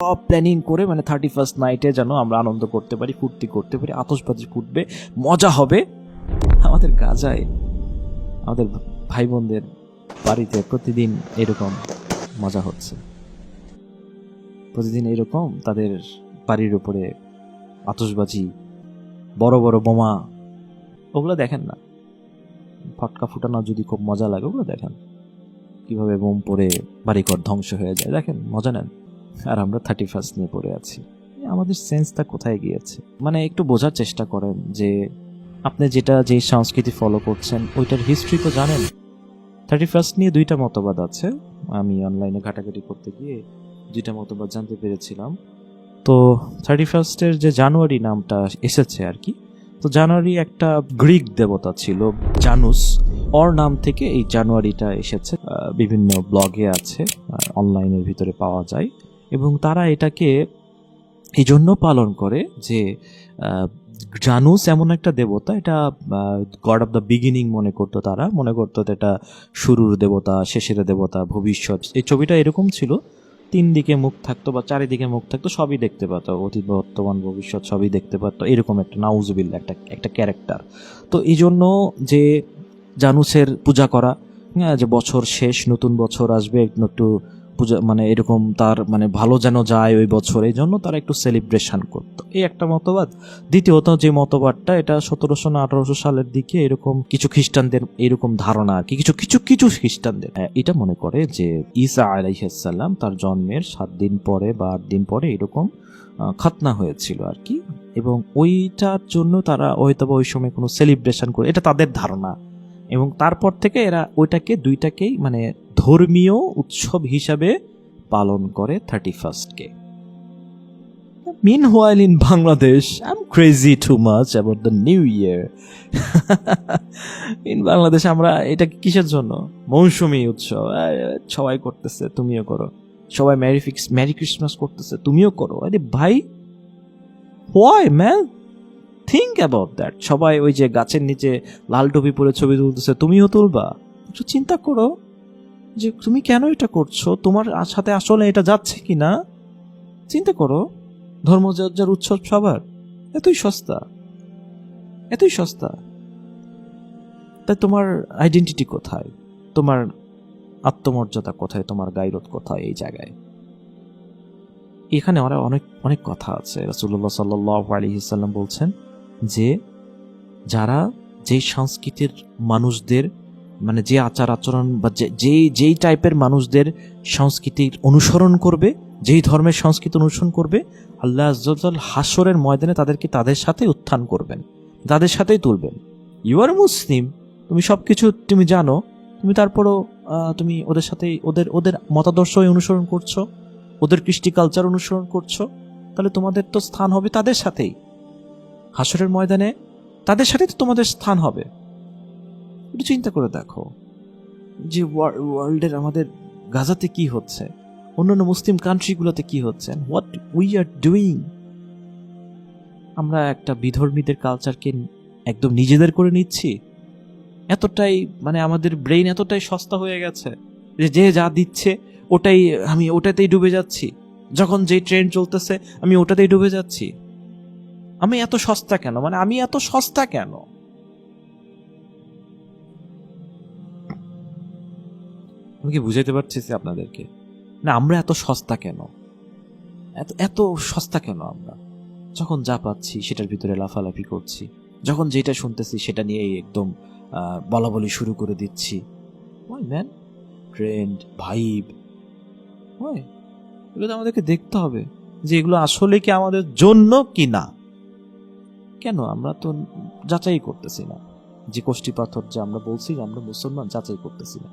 সব প্ল্যানিং করে মানে 31st নাইটে যেন আমরা আনন্দ করতে পারি, ফুর্তি করতে পারি, আতশবাজি ফুটবে, মজা হবে। আমাদের গাজায় আমাদের ভাই বোনদের বাড়িতে প্রতিদিন এরকম মজা হচ্ছে, প্রতিদিন এরকম তাদের বাড়ির উপরে আতশবাজি, বড় বড় বোমা, ওগুলো দেখেন না? ফটকা ফুটানো যদি খুব মজা লাগে, ওগুলো দেখেন কিভাবে বোম পড়ে বাড়িঘর ধ্বংস হয়ে যায়, দেখেন, মজা নেন। আর আমরা 31st নিয়ে পড়ে আছি। আমাদের সেন্সটা কোথায় গিয়েছে? মানে একটু বোঝার চেষ্টা করেন যে আপনি যে সংস্কৃতি ফলো করছেন ওইটার হিস্ট্রি তো জানেন। 31st নিয়ে দুইটা মতবাদ আছে, আমি অনলাইনে ঘাটাঘাটি করতে গিয়ে দুইটা মতবাদ জানতে পেরেছিলাম। তো 31st-এর যে জানুয়ারি নামটা এসেছে আর কি, তো জানুয়ারি একটা গ্রিক দেবতা ছিল জানুস, ওর নাম থেকে এই জানুয়ারিটা এসেছে। বিভিন্ন ব্লগে আছে, অনলাইনের ভিতরে পাওয়া যায়। এবং তারা এটাকে এই জন্য পালন করে যে জানুস এমন একটা দেবতা, এটা গড অফ দ্য বিগিনিং মনে করতো তারা, মনে করতো এটা শুরুর দেবতা, শেষের দেবতা, ভবিষ্যৎ। এই ছবিটা এরকম ছিল, 3 দিকে মুখ থাকতো বা 4 দিকে মুখ থাকতো, সবই দেখতে পেত, অতীত, বর্তমান, ভবিষ্যৎ সবই দেখতে পেত, এরকম একটা নাউজুবিল্লাহ একটা ক্যারেক্টার। তো এই জন্য যে জানুসের পূজা করা, যে বছর শেষ, নতুন বছর আসবে, একটু পূজা মানে এরকম তার মানে ভালো যেন যায় ওই বছর, এই জন্য তারা একটু সেলিব্রেশন করতো, এই একটা মতবাদ। দ্বিতীয়ত যে মতবাদটা, এটা 1700 না 1800 সালের দিকে এরকম কিছু খ্রিস্টানদের এরকম ধারণা আর কি, কিছু খ্রিস্টানদের এটা মনে করে যে ঈসা আলাইহিস সালাম তার জন্মের 7 দিন পরে বা 8 দিন পরে এরকম খতনা হয়েছিল আর কি, এবং ওইটার জন্য তারা হয়তো ওই সময় কোনো সেলিব্রেশন করে, এটা তাদের ধারণা। এবং তারপর থেকে এরা ওইটাকে দুইটাকেই মানে ধর্মীয় উৎসব হিসাবে পালন করে 31st-কে। Meanwhile in Bangladesh, I'm crazy too much about the new year. In Bangladesh আমরা এটা কিসের জন্য? মৌসুমী উৎসব, সবাই করতেছে তুমিও করো, সবাই মেরি ক্রিসমাস করতেছে তুমিও করো। আরে ভাই, why man? Think about that. সবাই ওই যে গাছের নিচে লাল টুপি পরে ছবি তুলতেছে, তুমিও তুলবা? একটু চিন্তা করো যে তুমি কেন এটা করছো, তোমার সাথে আসলে এটা যাচ্ছে কিনা চিন্তা করো। ধর্মযাত্রার উৎসব সবার এতই সস্তা, এতই সস্তা, তাই তোমার আইডেন্টিটি কোথায়, তোমার আত্মমর্যাদা কোথায়, তোমার গায়রত কোথায় এই জায়গায়? এখানে ওরা অনেক অনেক কথা আছে। রাসূলুল্লাহ সাল্লাল্লাহু আলাইহি ওয়াসাল্লাম বলছেন যে যারা যেই সংস্কৃতির মানুষদের মানে যে আচার আচরণ বা যেই টাইপের মানুষদের সংস্কৃতির অনুসরণ করবে, যেই ধর্মের সংস্কৃতি অনুসরণ করবে, আল্লাহ আযজা ওয়া জাল হাশরের ময়দানে তাদেরকে তাদের সাথে উত্থান করবেন, তাদের সাথেই তুলবেন। ইউ আর মুসলিম, তুমি সবকিছু তুমি জানো, তুমি তারপরও তুমি ওদের সাথেই ওদের মতাদর্শ অনুসরণ করছো, ওদের কৃষ্টি কালচার অনুসরণ করছো, তাহলে তোমাদের তো স্থান হবে তাদের সাথেই হাশরের ময়দানে, তাদের সাথে তো তোমাদের স্থান হবে। একটু চিন্তা করে দেখো যে ওয়ার্ল্ডের আমাদের গাজাতে কি হচ্ছে, অন্যান্য মুসলিম কান্ট্রিগুলোতে কি হচ্ছে, হোয়াট উই আর ডুইং। আমরা একটা বিধর্মীদের কালচারকে একদম নিজেদের করে নিচ্ছি, এতটাই মানে আমাদের ব্রেইন এতটাই সস্তা হয়ে গেছে যে যা দিচ্ছে আমি ওটাতেই ডুবে যাচ্ছি, যখন যে ট্রেন্ড চলতেছে আমি ওটাতেই ডুবে যাচ্ছি। আমি এত সস্তা কেন, মানে আমি এত সস্তা কেন? আমি কি বুঝাইতে পারছি আপনাদেরকে? না, আমরা এত সস্তা কেন, এত সস্তা কেন? আমরা যখন যা পাচ্ছি সেটার ভিতরে লাফালাফি করছি, যখন যেটা শুনতেছি সেটা নিয়েই একদম বলাবলি শুরু করে দিচ্ছি। Why man? Trend, vibe, why? এগুলো তো আমাদেরকে দেখতে হবে যে এগুলো আসলে কি আমাদের জন্য কি না। কেন আমরা তো যাচাই করতেছি না? যে কোষ্ঠী পাথর যে আমরা বলছি আমরা মুসলমান, যাচাই করতেছি না।